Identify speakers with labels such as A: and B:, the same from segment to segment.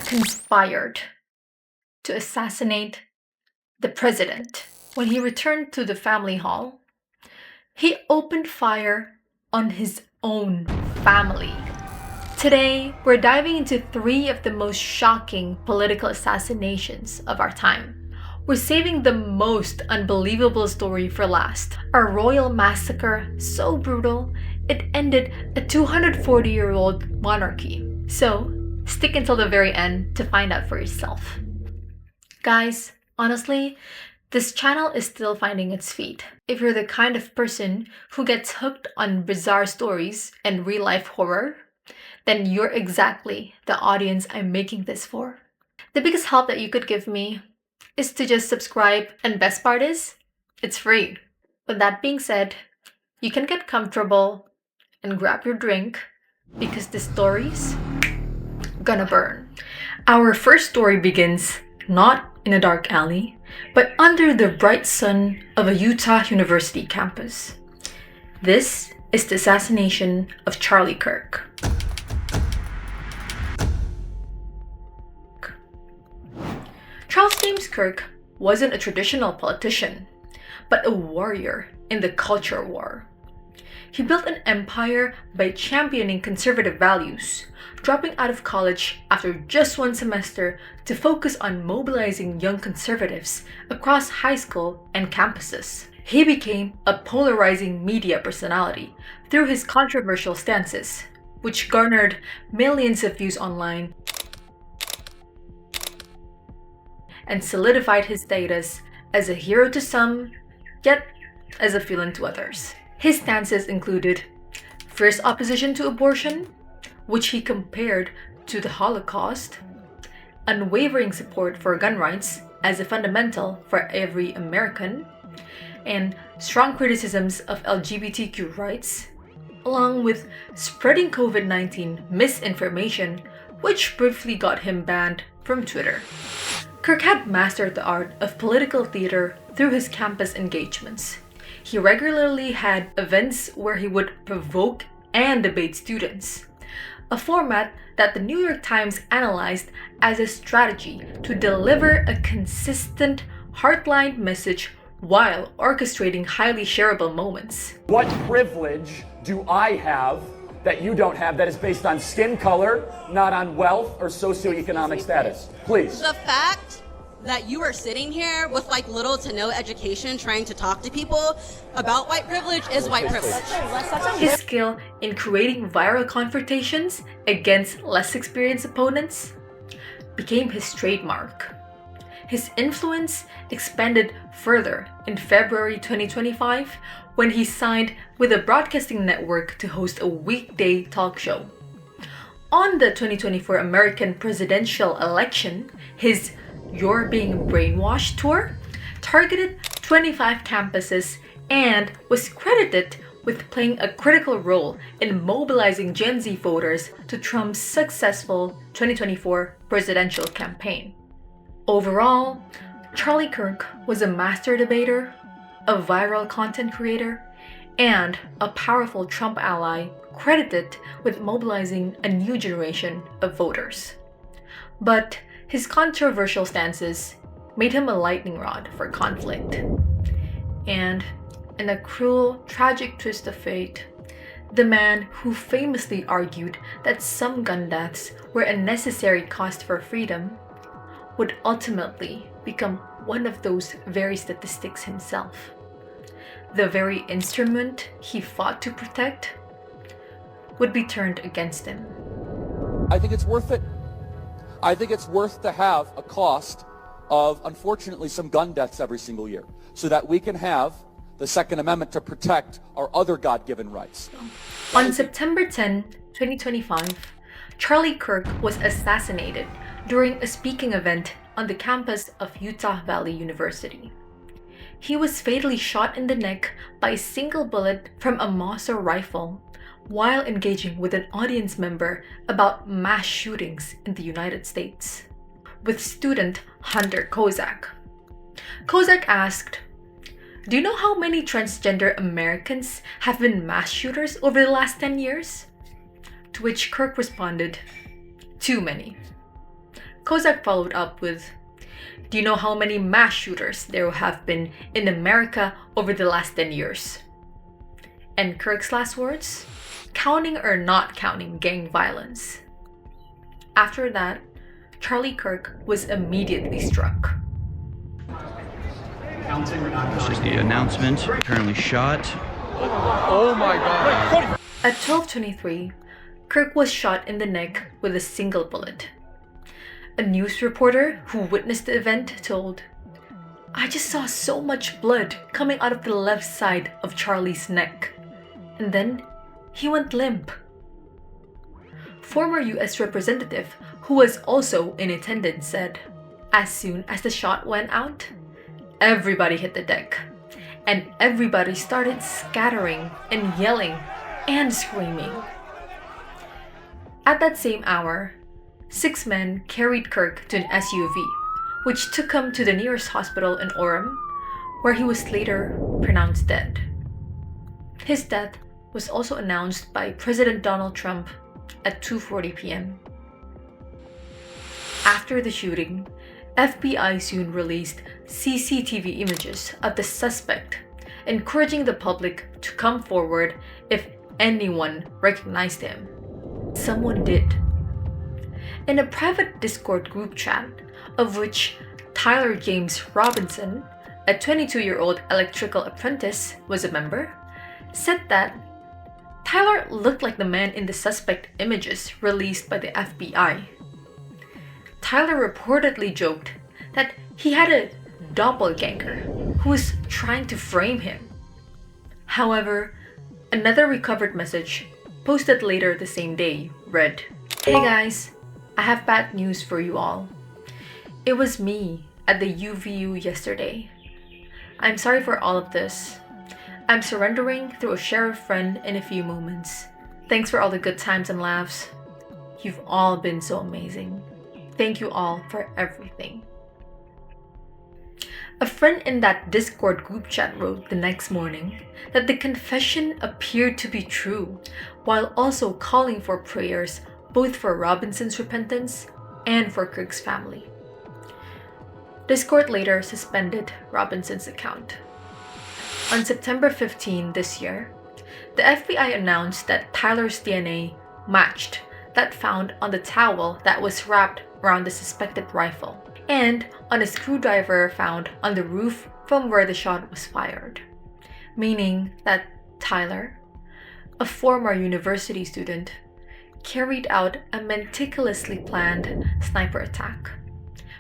A: had conspired to assassinate the president. When he returned to the family hall, he opened fire on his own family. Today, we're diving into three of the most shocking political assassinations of our time. We're saving the most unbelievable story for last. A royal massacre so brutal, it ended a 240-year-old monarchy. So, stick until the very end to find out for yourself. Guys, honestly, this channel is still finding its feet. If you're the kind of person who gets hooked on bizarre stories and real-life horror, then you're exactly the audience I'm making this for. The biggest help that you could give me is to just subscribe, and best part is, it's free. With that being said, you can get comfortable and grab your drink because the story's gonna burn. Our first story begins not in a dark alley, but under the bright sun of a Utah University campus. This is the assassination of Charlie Kirk. Charles James Kirk wasn't a traditional politician, but a warrior in the culture war. He built an empire by championing conservative values, dropping out of college after just one semester to focus on mobilizing young conservatives across high school and campuses. He became a polarizing media personality through his controversial stances, which garnered millions of views online and solidified his status as a hero to some, yet as a villain to others. His stances included fierce opposition to abortion, which he compared to the Holocaust, unwavering support for gun rights as a fundamental for every American, and strong criticisms of LGBTQ rights, along with spreading COVID-19 misinformation, which briefly got him banned from Twitter. Kirk had mastered the art of political theater through his campus engagements. He regularly had events where he would provoke and debate students, a format that the New York Times analyzed as a strategy to deliver a consistent, heart-lined message while orchestrating highly shareable moments.
B: What privilege do I have that you don't have that is based on skin color, not on wealth or socioeconomic status? Please.
C: The fact that you are sitting here with like little to no education trying to talk to people about white privilege is white privilege.
A: His skill in creating viral confrontations against less experienced opponents became his trademark. His influence expanded further in February 2025 when he signed with a broadcasting network to host a weekday talk show. On the 2024 American presidential election, his You're Being Brainwashed tour targeted 25 campuses and was credited with playing a critical role in mobilizing Gen Z voters to Trump's successful 2024 presidential campaign. Overall, Charlie Kirk was a master debater, a viral content creator, and a powerful Trump ally credited with mobilizing a new generation of voters. But his controversial stances made him a lightning rod for conflict. And in a cruel, tragic twist of fate, the man who famously argued that some gun deaths were a necessary cost for freedom would ultimately become one of those very statistics himself. The very instrument he fought to protect would be turned against him.
D: I think it's worth it. I think it's worth to have a cost of, unfortunately, some gun deaths every single year so that we can have the Second Amendment to protect our other God-given rights.
A: On September 10, 2025, Charlie Kirk was assassinated during a speaking event on the campus of Utah Valley University. He was fatally shot in the neck by a single bullet from a Mauser rifle while engaging with an audience member about mass shootings in the United States, with student Hunter Kozak. Kozak asked, "Do you know how many transgender Americans have been mass shooters over the last 10 years? To which Kirk responded, "Too many." Kozak followed up with, "Do you know how many mass shooters there have been in America over the last 10 years?" And Kirk's last words? "Counting or not counting gang violence." After that, Charlie Kirk was immediately struck.
E: This is the announcement. Currently shot.
D: Oh my God.
A: At 12:23, Kirk was shot in the neck with a single bullet. A news reporter who witnessed the event told, "I just saw so much blood coming out of the left side of Charlie's neck. And then he went limp." Former US Representative, who was also in attendance, said, "As soon as the shot went out, everybody hit the deck, and everybody started scattering and yelling and screaming." At that same hour, 6 men carried Kirk to an SUV, which took him to the nearest hospital in Orem, where he was later pronounced dead. His death was also announced by President Donald Trump at 2:40 p.m. After the shooting, FBI soon released CCTV images of the suspect, encouraging the public to come forward if anyone recognized him. Someone did. In a private Discord group chat, of which Tyler James Robinson, a 22-year-old electrical apprentice, was a member, said that Tyler looked like the man in the suspect images released by the FBI. Tyler reportedly joked that he had a doppelganger who was trying to frame him. However, another recovered message, posted later the same day, read, "Hey guys, I have bad news for you all. It was me at the UVU yesterday. I'm sorry for all of this. I'm surrendering through a sheriff friend in a few moments. Thanks for all the good times and laughs. You've all been so amazing. Thank you all for everything." A friend in that Discord group chat wrote the next morning that the confession appeared to be true, while also calling for prayers both for Robinson's repentance and for Kirk's family. Discord later suspended Robinson's account. On September 15 this year, the FBI announced that Tyler's DNA matched that found on the towel that was wrapped around the suspected rifle, and on a screwdriver found on the roof from where the shot was fired, meaning that Tyler, a former university student, carried out a meticulously planned sniper attack,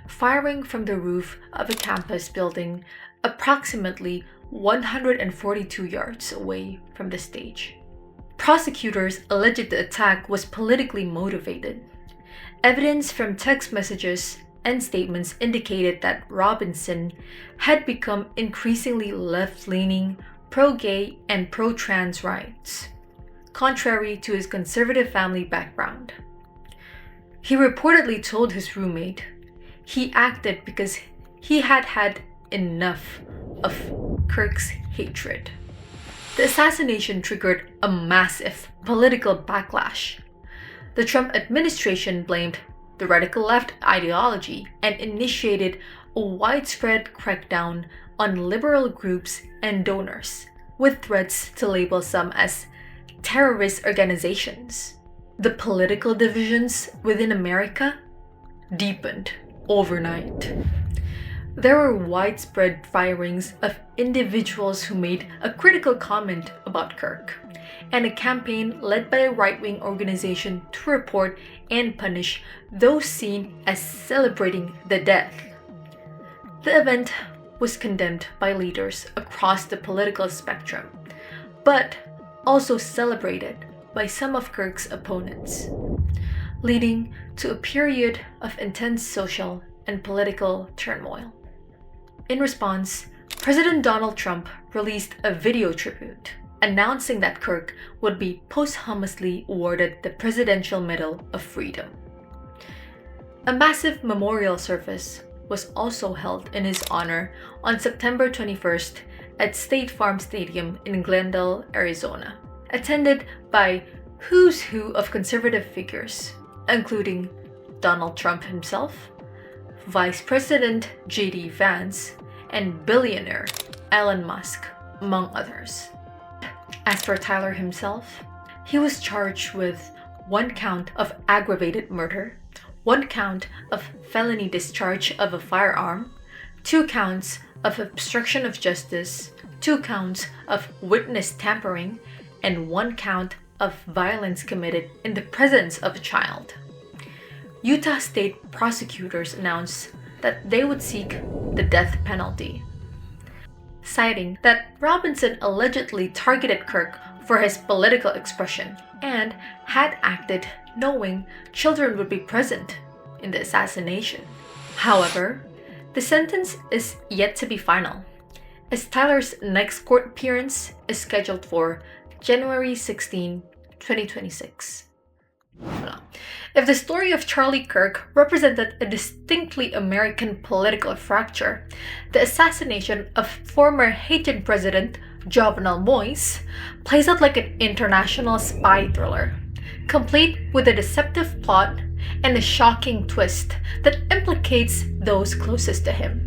A: firing from the roof of a campus building approximately 142 yards away from the stage. Prosecutors alleged the attack was politically motivated. Evidence from text messages and statements indicated that Robinson had become increasingly left-leaning, pro-gay, and pro-trans rights, contrary to his conservative family background. He reportedly told his roommate he acted because he had had enough of Kirk's hatred. The assassination triggered a massive political backlash. The Trump administration blamed the radical left ideology and initiated a widespread crackdown on liberal groups and donors, with threats to label some as terrorist organizations. The political divisions within America deepened overnight. There were widespread firings of individuals who made a critical comment about Kirk, and a campaign led by a right-wing organization to report and punish those seen as celebrating the death. The event was condemned by leaders across the political spectrum, but also celebrated by some of Kirk's opponents, leading to a period of intense social and political turmoil. In response, President Donald Trump released a video tribute announcing that Kirk would be posthumously awarded the Presidential Medal of Freedom. A massive memorial service was also held in his honor on September 21st at State Farm Stadium in Glendale, Arizona, attended by who's who of conservative figures, including Donald Trump himself, Vice President J.D. Vance, and billionaire Elon Musk, among others. As for Tyler himself, he was charged with 1 count of aggravated murder, 1 count of felony discharge of a firearm, 2 counts of obstruction of justice, 2 counts of witness tampering, and 1 count of violence committed in the presence of a child. Utah state prosecutors announced that they would seek the death penalty, citing that Robinson allegedly targeted Kirk for his political expression and had acted knowing children would be present in the assassination. However, the sentence is yet to be final, as Tyler's next court appearance is scheduled for January 16, 2026. If the story of Charlie Kirk represented a distinctly American political fracture, the assassination of former Haitian President Jovenel Moïse plays out like an international spy thriller, complete with a deceptive plot and a shocking twist that implicates those closest to him.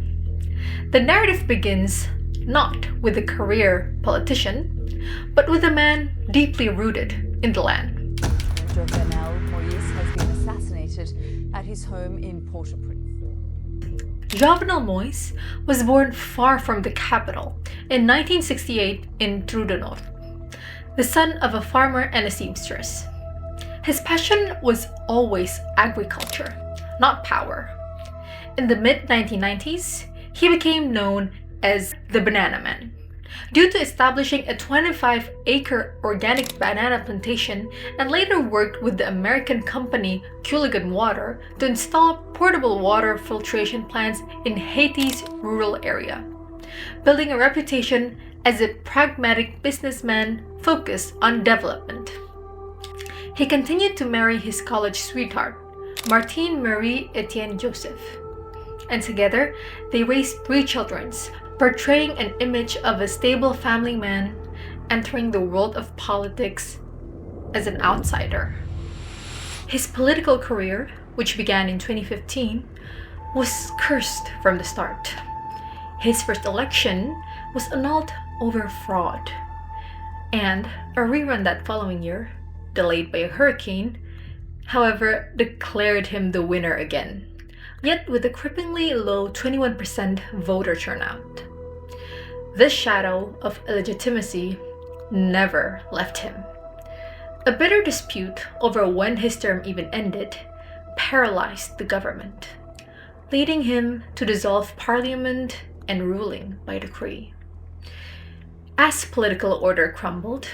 A: The narrative begins not with a career politician, but with a man deeply rooted in the land.
F: Jovenel Moïse has been assassinated at his home in Port-au-Prince.
A: Jovenel Moïse was born far from the capital in 1968 in Trou-de-Nord, the son of a farmer and a seamstress. His passion was always agriculture, not power. In the mid-1990s, he became known as the Banana Man, due to establishing a 25-acre organic banana plantation, and later worked with the American company Culligan Water to install portable water filtration plants in Haiti's rural area, building a reputation as a pragmatic businessman focused on development. He continued to marry his college sweetheart, Martine Marie Etienne Joseph, and together they raised 3 children, portraying an image of a stable family man entering the world of politics as an outsider. His political career, which began in 2015, was cursed from the start. His first election was annulled over fraud, and a rerun that following year, delayed by a hurricane, however, declared him the winner again, yet with a cripplingly low 21% voter turnout. This shadow of illegitimacy never left him. A bitter dispute over when his term even ended paralyzed the government, leading him to dissolve parliament and ruling by decree. As political order crumbled,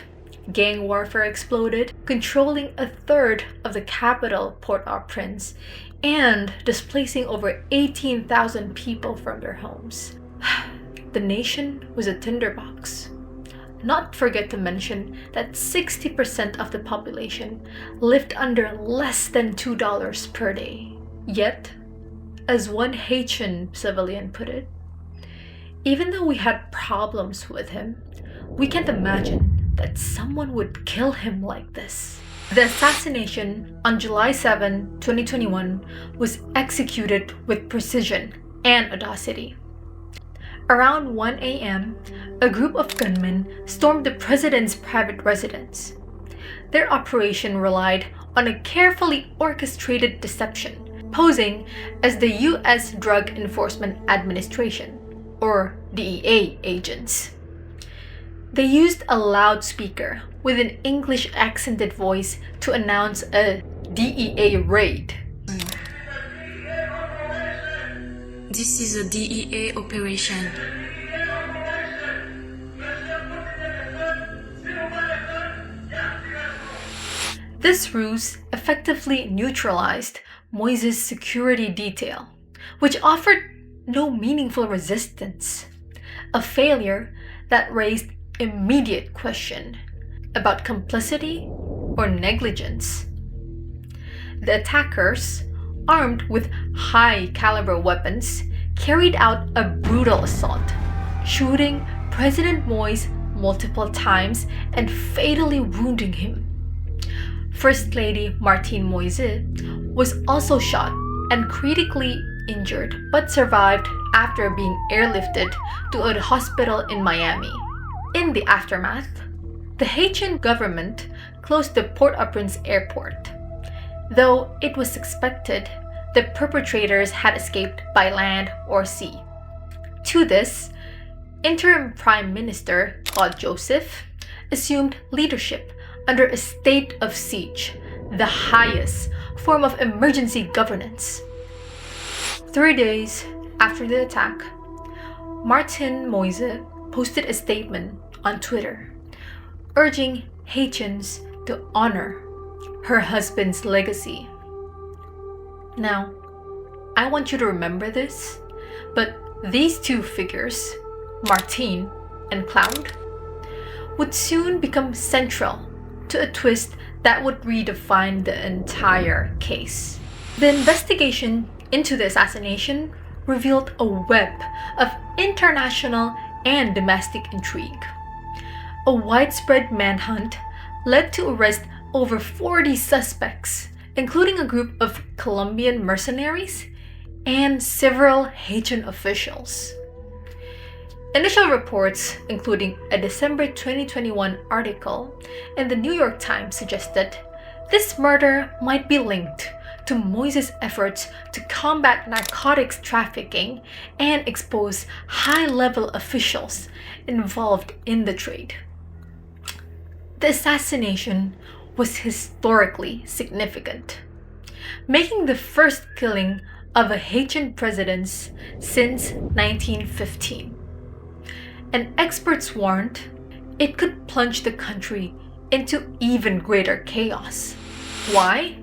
A: gang warfare exploded, controlling 1/3 of the capital, Port-au-Prince, and displacing over 18,000 people from their homes. The nation was a tinderbox. Not forget to mention that 60% of the population lived under less than $2 per day. Yet, as one Haitian civilian put it, even though we had problems with him, we can't imagine that someone would kill him like this. The assassination on July 7, 2021 was executed with precision and audacity. Around 1 a.m., a group of gunmen stormed the president's private residence. Their operation relied on a carefully orchestrated deception, posing as the U.S. Drug Enforcement Administration, or DEA agents. They used a loudspeaker with an English accented voice to announce a DEA raid.
G: This is a DEA operation.
A: This ruse effectively neutralized Moïse's security detail, which offered no meaningful resistance, a failure that raised immediate question about complicity or negligence. The attackers, armed with high-caliber weapons, carried out a brutal assault, shooting President Moïse multiple times and fatally wounding him. First Lady Martine Moïse was also shot and critically injured but survived after being airlifted to a hospital in Miami. In the aftermath, the Haitian government closed the Port-au-Prince airport, though it was suspected the perpetrators had escaped by land or sea. To this, interim Prime Minister Claude Joseph assumed leadership under a state of siege, the highest form of emergency governance. 3 days after the attack, Martine Moise posted a statement on Twitter urging Haitians to honor her husband's legacy. Now, I want you to remember this, but these two figures, Martine and Claude, would soon become central to a twist that would redefine the entire case. The investigation into the assassination revealed a web of international and domestic intrigue. A widespread manhunt led to arrest over 40 suspects, including a group of Colombian mercenaries and several Haitian officials. Initial reports, including a December 2021 article in the New York Times, suggested this murder might be linked to Moise's efforts to combat narcotics trafficking and expose high-level officials involved in the trade. The assassination was historically significant, making the first killing of a Haitian president since 1915. And experts warned it could plunge the country into even greater chaos. Why?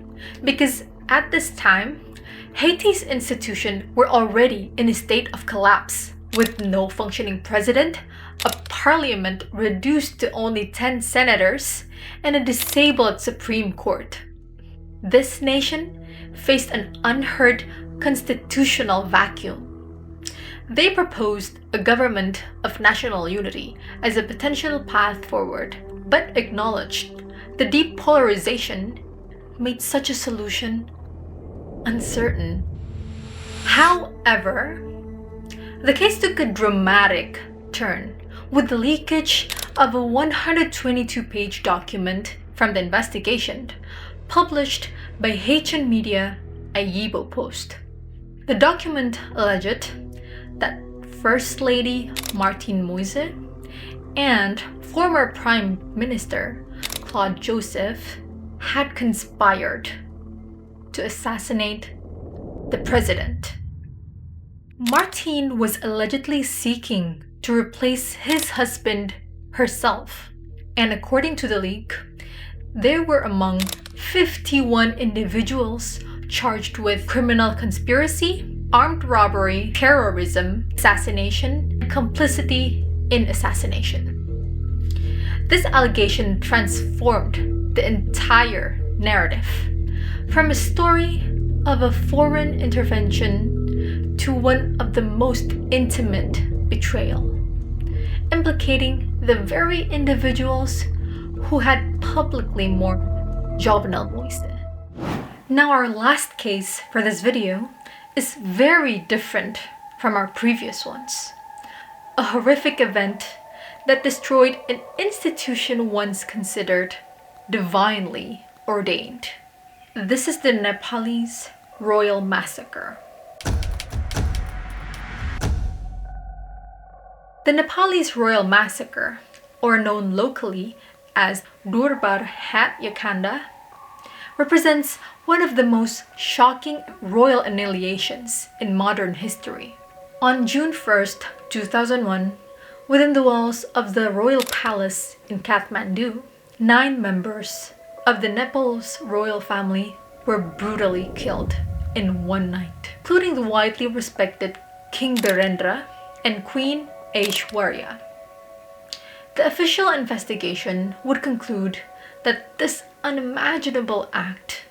A: Because at this time, Haiti's institutions were already in a state of collapse, with no functioning president, a parliament reduced to only 10 senators, and a disabled Supreme Court. This nation faced an unheard constitutional vacuum. They proposed a government of national unity as a potential path forward, but acknowledged the deep polarization made such a solution uncertain. However, the case took a dramatic turn with the leakage of a 122-page document from the investigation published by Haitian media Ayibo Post. The document alleged that First Lady Martine Moise and former Prime Minister Claude Joseph had conspired to assassinate the president. Martine was allegedly seeking to replace his husband herself, and according to the leak, there were among 51 individuals charged with criminal conspiracy, armed robbery, terrorism, assassination, and complicity in assassination. This allegation transformed the entire narrative from a story of a foreign intervention to one of the most intimate betrayal, implicating the very individuals who had publicly mourned Jovenel Moise. Now, our last case for this video is very different from our previous ones. A horrific event that destroyed an institution once considered divinely ordained. This is the Nepalese royal massacre. The Nepalese royal massacre, or known locally as Durbar Hatyakanda, represents one of the most shocking royal annihilations in modern history. On June 1st, 2001, within the walls of the royal palace in Kathmandu, 9 members of the Nepal's royal family were brutally killed in one night, including the widely respected King Birendra and Queen Aishwarya. The official investigation would conclude that this unimaginable act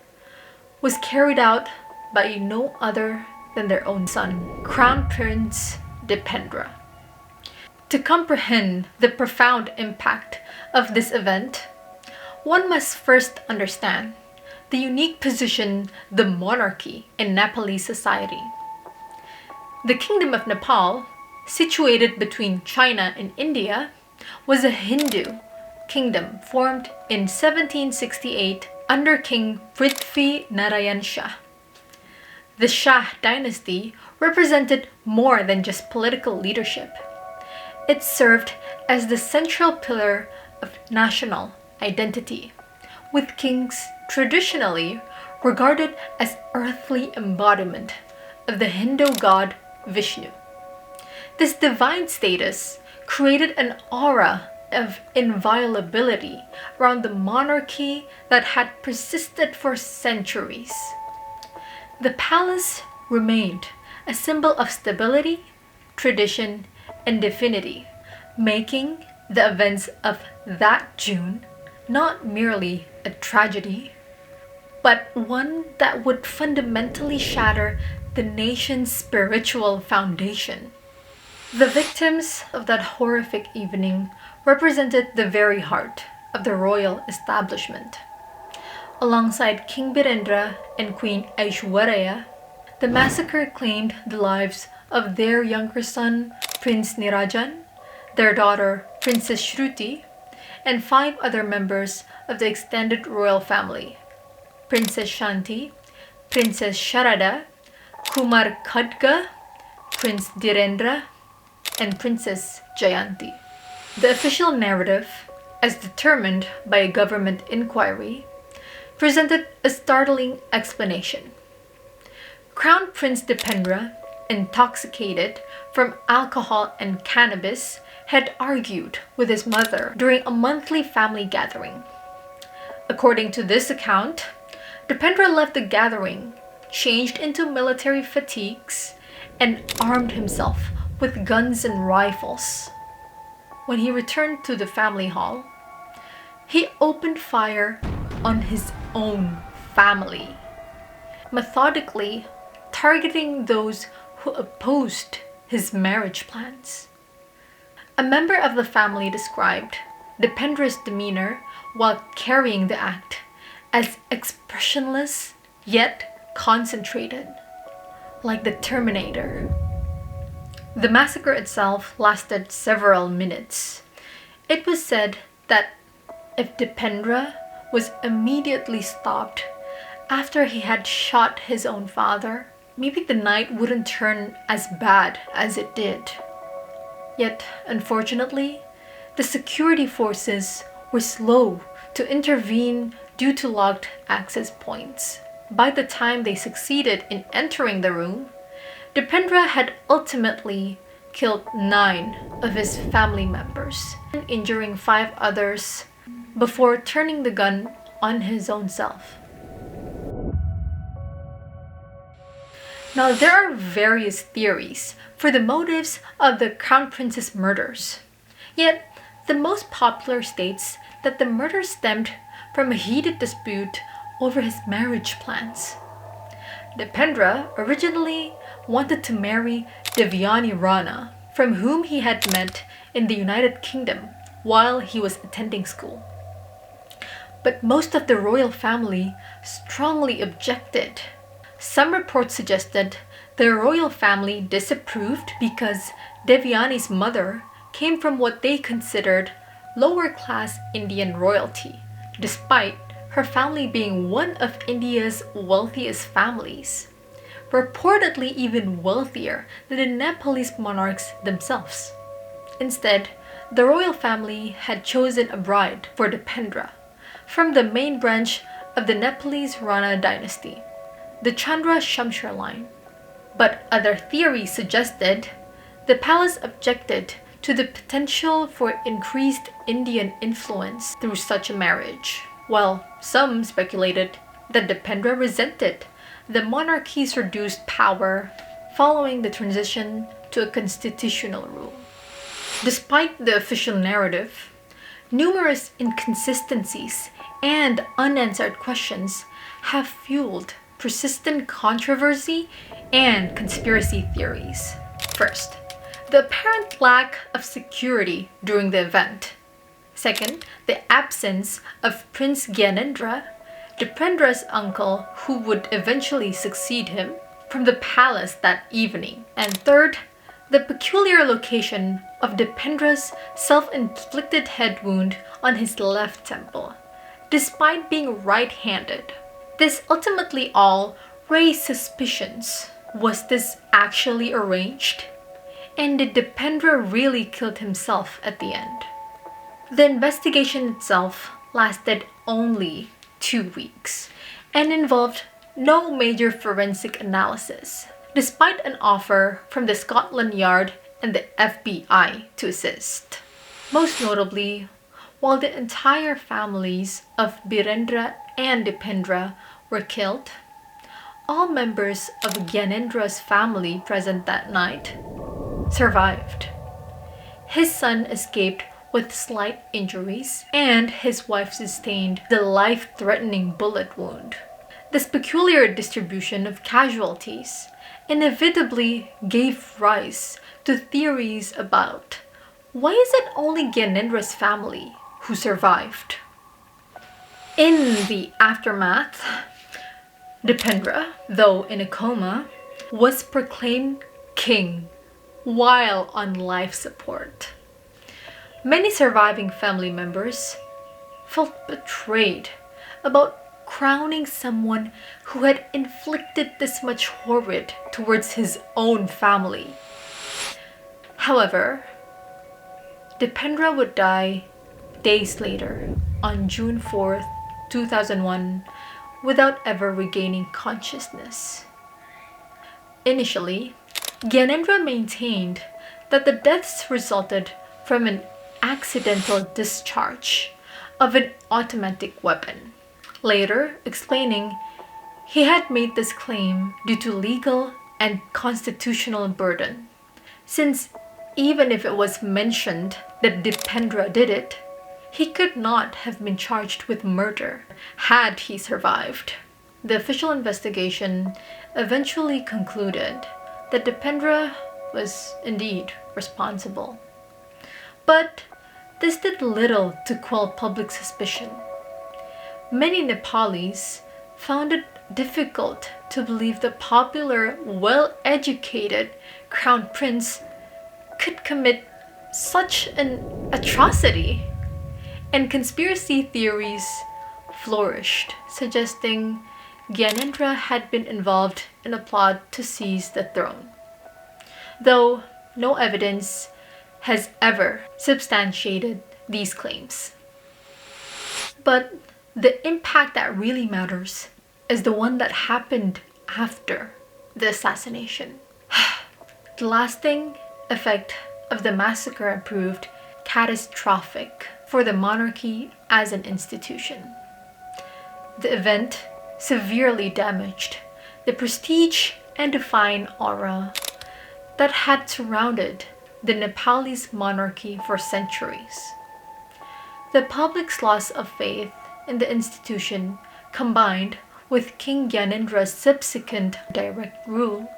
A: was carried out by no other than their own son, Crown Prince Dipendra. To comprehend the profound impact of this event, one must first understand the unique position the monarchy in Nepalese society. The Kingdom of Nepal, situated between China and India, was a Hindu kingdom formed in 1768 under King Prithvi Narayan Shah. The Shah dynasty represented more than just political leadership. It served as the central pillar of national identity, with kings traditionally regarded as earthly embodiment of the Hindu god Vishnu. This divine status created an aura of inviolability around the monarchy that had persisted for centuries. The palace remained a symbol of stability, tradition, and divinity, making the events of that June not merely a tragedy, but one that would fundamentally shatter the nation's spiritual foundation. The victims of that horrific evening represented the very heart of the royal establishment. Alongside King Birendra and Queen Aishwarya, the massacre claimed the lives of their younger son, Prince Nirajan, their daughter, Princess Shruti, and 5 other members of the extended royal family: Princess Shanti, Princess Sharada, Kumar Khadga, Prince Dhirendra, and Princess Jayanti. The official narrative, as determined by a government inquiry, presented a startling explanation. Crown Prince Dipendra, intoxicated from alcohol and cannabis, had argued with his mother during a monthly family gathering. According to this account, Dipendra left the gathering, changed into military fatigues, and armed himself with guns and rifles. When he returned to the family hall, he opened fire on his own family, methodically targeting those who opposed his marriage plans. A member of the family described Dipendra's demeanor while carrying the act as expressionless yet concentrated, like the Terminator. The massacre itself lasted several minutes. It was said that if Dipendra was immediately stopped after he had shot his own father, maybe the night wouldn't turn as bad as it did. Yet, unfortunately, the security forces were slow to intervene due to locked access points. By the time they succeeded in entering the room, Dipendra had ultimately killed 9 of his family members, injuring 5 others before turning the gun on his own self. Now, there are various theories for the motives of the Crown Prince's murders. Yet, the most popular states that the murder stemmed from a heated dispute over his marriage plans. Dipendra originally wanted to marry Devyani Rana, from whom he had met in the United Kingdom while he was attending school. But most of the royal family strongly objected. Some reports suggested the royal family disapproved because Devyani's mother came from what they considered lower-class Indian royalty, despite her family being one of India's wealthiest families, reportedly even wealthier than the Nepalese monarchs themselves. Instead, the royal family had chosen a bride for Dipendra from the main branch of the Nepalese Rana dynasty, the Chandra Shamshar line. But other theories suggested the palace objected to the potential for increased Indian influence through such a marriage, while some speculated that Dipendra resented the monarchy's reduced power following the transition to a constitutional rule. Despite the official narrative, numerous inconsistencies and unanswered questions have fueled persistent controversy and conspiracy theories. First, the apparent lack of security during the event. Second, the absence of Prince Gyanendra, Dipendra's uncle who would eventually succeed him. from the palace that evening. And third, the peculiar location of Dipendra's self-inflicted head wound on his left temple, despite being right-handed. This ultimately all raised suspicions. Was this actually arranged? And did Dipendra really kill himself at the end? The investigation itself lasted only 2 weeks and involved no major forensic analysis, despite an offer from the Scotland Yard and the FBI to assist. Most notably, while the entire families of Birendra and Dipendra were killed, all members of Gyanedra's family present that night survived. His son escaped with slight injuries, and his wife sustained the life-threatening bullet wound. This peculiar distribution of casualties inevitably gave rise to theories about why is it only Gyanedra's family who survived? In the aftermath, Dipendra, though in a coma, was proclaimed king while on life support. Many surviving family members felt betrayed about crowning someone who had inflicted this much horror towards his own family. However, Dipendra would die days later on June 4th, 2001, without ever regaining consciousness. Initially, Gyanendra maintained that the deaths resulted from an accidental discharge of an automatic weapon, later explaining he had made this claim due to legal and constitutional burden, since even if it was mentioned that Dipendra did it, he could not have been charged with murder had he survived. The official investigation eventually concluded that Dipendra was indeed responsible. But this did little to quell public suspicion. Many Nepalis found it difficult to believe the popular, well-educated crown prince could commit such an atrocity, and conspiracy theories flourished, suggesting Gyanendra had been involved in a plot to seize the throne, though no evidence has ever substantiated these claims. But the impact that really matters is the one that happened after the assassination. The lasting effect of the massacre proved catastrophic for the monarchy as an institution. The event severely damaged the prestige and divine aura that had surrounded the Nepalese monarchy for centuries. The public's loss of faith in the institution, combined with King Gyanedra's subsequent direct rule,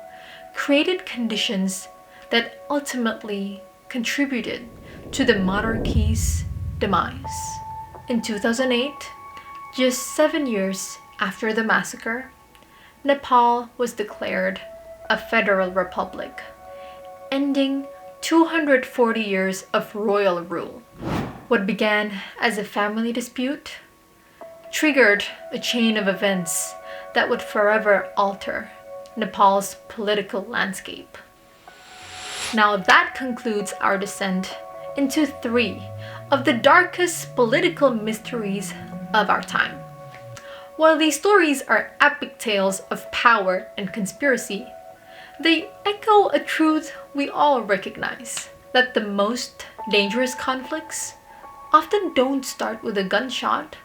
A: created conditions that ultimately contributed to the monarchy's demise. In 2008, just 7 years after the massacre, Nepal was declared a federal republic, ending 240 years of royal rule. What began as a family dispute triggered a chain of events that would forever alter Nepal's political landscape. Now that concludes our descent into 3 of the darkest political mysteries of our time. While these stories are epic tales of power and conspiracy, they echo a truth we all recognize, that the most dangerous conflicts often don't start with a gunshot,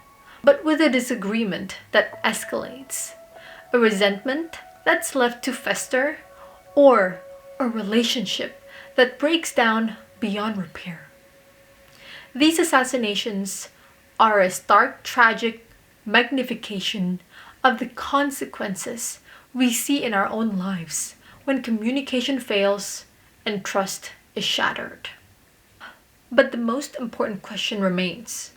A: but with a disagreement that escalates, a resentment that's left to fester, or a relationship that breaks down beyond repair. These assassinations are a stark, tragic magnification of the consequences we see in our own lives when communication fails and trust is shattered. But the most important question remains: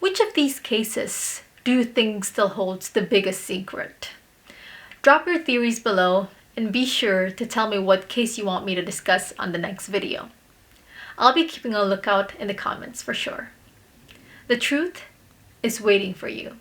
A: which of these cases do you think still holds the biggest secret? Drop your theories below and be sure to tell me what case you want me to discuss on the next video. I'll be keeping a lookout in the comments for sure. The truth is waiting for you.